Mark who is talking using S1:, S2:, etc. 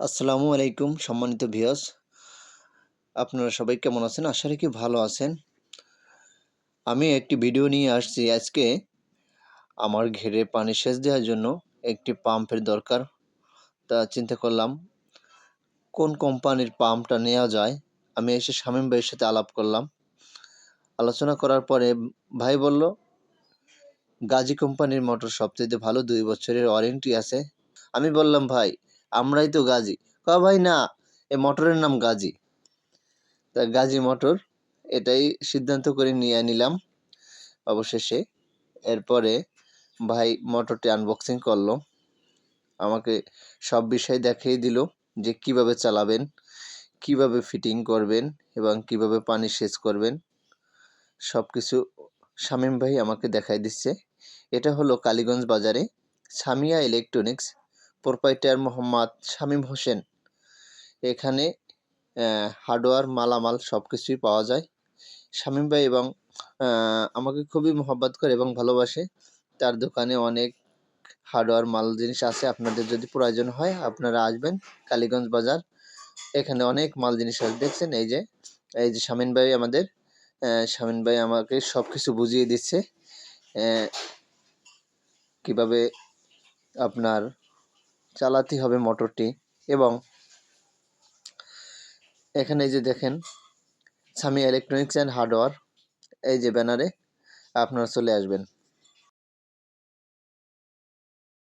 S1: আসসালামু আলাইকুম সম্মানিত ভিউয়ার্স, আপনারা সবাই কেমন আছেন? আশা রাখি ভালো আছেন। আমি একটি ভিডিও নিয়ে আসছি আজকে। আমার ঘেরে পানি সেচ দেওয়ার জন্য একটি পাম্পের দরকার। তা চিন্তা করলাম কোন কোম্পানির পাম্পটা নেওয়া যায়। আমি এসে শামীম ভাইয়ের সাথে আলাপ করলাম। আলোচনা করার পরে ভাই বলল, গাজী কোম্পানির মোটর সবচাইতে ভালো, 2 বছরের ওয়ারেন্টি আছে। আমি বললাম, ভাই আমরাই তো গাজী। কয় ভাই না, এ মোটরের নাম গাজী। তা গাজী মোটর এটাই সিদ্ধান্ত করে নিয়ে নিলাম অবশেষে। এরপরে ভাই মোটরটি আনবক্সিং করলো, আমাকে সব বিষয় দেখিয়ে দিল যে কিভাবে চালাবেন, কিভাবে ফিটিং করবেন এবং কিভাবে পানি সেচ করবেন। সব কিছু শামীম ভাই আমাকে দেখাই দিচ্ছে। এটা হলো কালীগঞ্জ বাজারে সামিয়া ইলেকট্রনিক্স, প্রোপাইটার মোহাম্মদ শামীম হোসেন। এখানে হার্ডওয়্যার মালামাল সব কিছুই পাওয়া যায়। শামীম ভাই এবং আমাকে খুবই মহব্বত করে এবং ভালোবাসে। তার দোকানে অনেক হার্ডওয়্যার মাল জিনিস আছে। আপনাদের যদি প্রয়োজন হয় আপনারা আসবেন কালীগঞ্জ বাজার। এখানে অনেক মাল জিনিস আছে। দেখছেন এই যে শামীম ভাই আমাকে সব কিছু বুঝিয়ে দিচ্ছে কিভাবে আপনার চালাতে হবে মোটরটি। এবং এখানে এই যে দেখেন সামিয়া ইলেকট্রনিক্স অ্যান্ড হার্ডওয়্যার, এই যে ব্যানারে আপনারা চলে আসবেন।